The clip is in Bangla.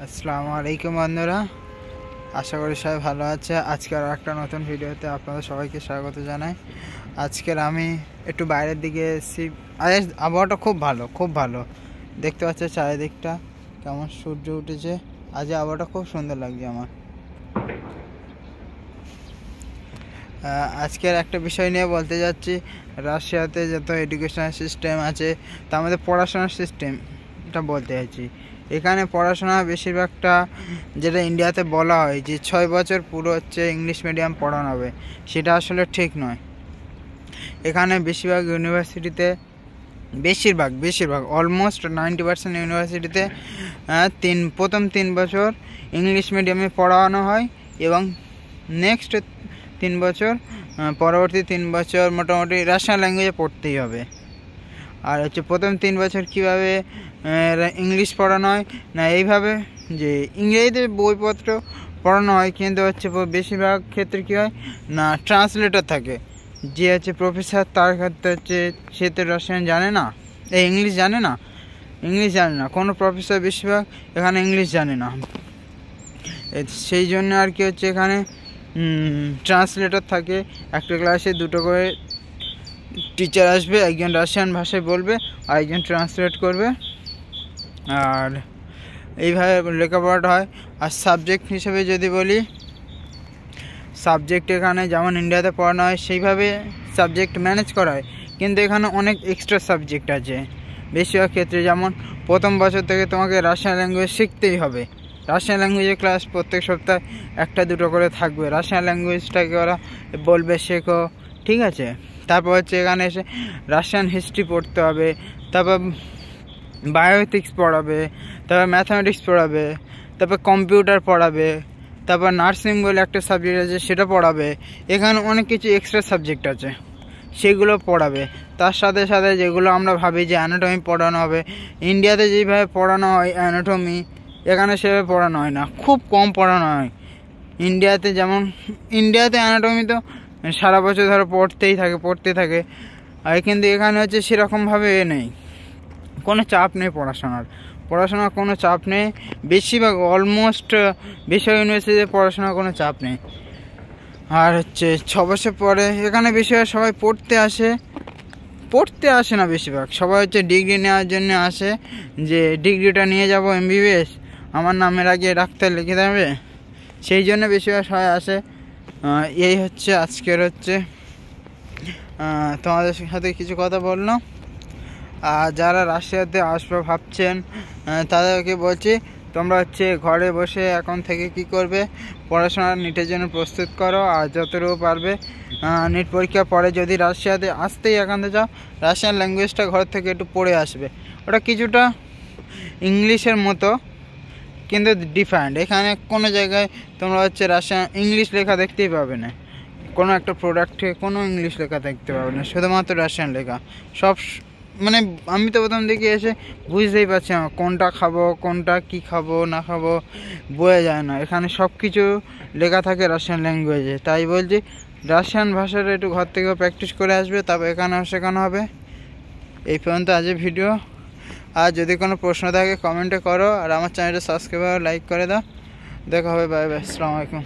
আসসালামু আলাইকুম বন্ধুরা, আশা করি সবাই ভালো আছে। আজকের একটা নতুন ভিডিওতে আপনাদের সবাইকে স্বাগত জানাই। আজকের আমি একটু বাইরের দিকে এসেছি। আজ আবহাওয়াটা খুব ভালো দেখতে পাচ্ছি, চারিদিকটা কেমন সূর্য উঠেছে। আজ আবহাওয়াটা খুব সুন্দর লাগছে আমার। আজকের একটা বিষয় নিয়ে বলতে যাচ্ছি। রাশিয়াতে যত এডুকেশনাল সিস্টেম আছে তার মধ্যে পড়াশোনার সিস্টেমটা বলতে যাচ্ছি। এখানে পড়াশোনা বেশিরভাগটা যেটা ইন্ডিয়াতে বলা হয় যে 6 বছর পুরো হচ্ছে ইংলিশ মিডিয়াম পড়ানো হবে, সেটা আসলে ঠিক নয়। এখানে বেশিরভাগ ইউনিভার্সিটিতে বেশিরভাগ অলমোস্ট 90% ইউনিভার্সিটিতে প্রথম 3 বছর ইংলিশ মিডিয়ামে পড়ানো হয় এবং নেক্সট 3 বছর পরবর্তী 3 বছর মোটামুটি রাশিয়ান ল্যাঙ্গুয়েজে পড়তেই হবে। আর হচ্ছে প্রথম 3 বছর কীভাবে ইংলিশ পড়ানো হয় না, এইভাবে যে ইংরেজিতে বইপত্র পড়ানো হয়, কিন্তু হচ্ছে বেশিরভাগ ক্ষেত্রে কী হয় না, ট্রান্সলেটর থাকে। যে হচ্ছে প্রফেসর, তার ক্ষেত্রে হচ্ছে সে তো রাশিয়ান জানে না, ইংলিশ জানে না। কোনো প্রফেসর বেশিরভাগ এখানে ইংলিশ জানে না। সেই জন্য আর কি হচ্ছে এখানে ট্রান্সলেটর থাকে। একটা ক্লাসে 2টো করে টিচার আসবে, একজন রাশিয়ান ভাষায় বলবে আর একজন ট্রান্সলেট করবে। আর এইভাবে লেখাপড়াটা হয়। আর সাবজেক্ট হিসেবে যদি বলি, সাবজেক্ট এখানে যেমন ইন্ডিয়াতে পড়ানো হয় সেইভাবে সাবজেক্ট ম্যানেজ করা হয়, কিন্তু এখানে অনেক এক্সট্রা সাবজেক্ট আছে বেশিরভাগ ক্ষেত্রে। যেমন প্রথম বছর থেকে তোমাকে রাশিয়ান ল্যাঙ্গুয়েজ শিখতেই হবে। রাশিয়ান ল্যাঙ্গুয়েজের ক্লাস প্রত্যেক সপ্তাহে 1-2 করে থাকবে। রাশিয়ান ল্যাঙ্গুয়েজটাকে ওরা বলবে শেখো, ঠিক আছে। তারপর হচ্ছে এখানে এসে রাশিয়ান হিস্ট্রি পড়তে হবে, তারপর বায়োএথিক্স পড়াবে, তারপর ম্যাথামেটিক্স পড়াবে, তারপর কম্পিউটার পড়াবে, তারপর নার্সিং বলে একটা সাবজেক্ট আছে সেটা পড়াবে। এখানে অনেক কিছু এক্সট্রা সাবজেক্ট আছে, সেগুলো পড়াবে। তার সাথে সাথে যেগুলো আমরা ভাবি যে অ্যানাটমি পড়ানো হবে, ইন্ডিয়াতে যেভাবে পড়ানো হয় অ্যানাটমি, এখানে সেভাবে পড়ানো হয় না, খুব কম পড়ানো হয়। ইন্ডিয়াতে অ্যানাটমি তো সারা বছর ধরো পড়তে থাকে। আর কিন্তু এখানে হচ্ছে সেরকমভাবে নেই, কোনো চাপ নেই পড়াশোনার কোনো চাপ নেই। বেশিরভাগ অলমোস্ট বেশিরভাগ ইউনিভার্সিটিতে পড়াশোনার কোনো চাপ নেই। আর হচ্ছে 6 বছর পরে এখানে বেশিরভাগ সবাই পড়তে আসে না, বেশিরভাগ সবাই হচ্ছে ডিগ্রি নেওয়ার জন্য আসে, যে ডিগ্রিটা নিয়ে যাব MBBS, আমার নামের আগে ডাক্তার লিখে দেবে, সেই জন্য বেশিরভাগ সবাই আসে। এই হচ্ছে আজকের তোমাদের সাথে কিছু কথা বললাম। আর যারা রাশিয়াতে আসবে ভাবছেন তাদেরকে বলছি, তোমরা হচ্ছে ঘরে বসে এখন থেকে কি করবে, পড়াশোনার নিটের জন্য প্রস্তুত করো। আর যতটুকু পারবে নিট পরীক্ষার পরে যদি রাশিয়াতে আসতেই এখানে যাও, রাশিয়ান ল্যাঙ্গুয়েজটা ঘর থেকে একটু পড়ে আসবে। ওটা কিছুটা ইংলিশের মতো কিন্তু ডিফারেন্ট। এখানে কোনো জায়গায় তোমরা হচ্ছে রাশিয়ান ইংলিশ লেখা দেখতেই পাবে না, কোনো একটা প্রোডাক্টে কোনো ইংলিশ লেখা দেখতে পাবে না, শুধুমাত্র রাশিয়ান লেখা। সব মানে আমি তো প্রথম দিকে এসে বুঝতেই পারছি না কোনটা খাবো, কোনটা কি খাবো না খাবো বোঝা যায় না। এখানে সব কিছু লেখা থাকে রাশিয়ান ল্যাঙ্গুয়েজে। তাই বলছি রাশিয়ান ভাষাটা একটু ঘর থেকেও প্র্যাকটিস করে আসবে, তারপর এখানেও শেখানো হবে। এই পর্যন্ত আজকের ভিডিও। আর যদি কোনো প্রশ্ন থাকে কমেন্টে করো, আর আমার চ্যানেলটা সাবস্ক্রাইব আর লাইক করে দাও। দেখা হবে, বাই বাই, আসসালামু আলাইকুম।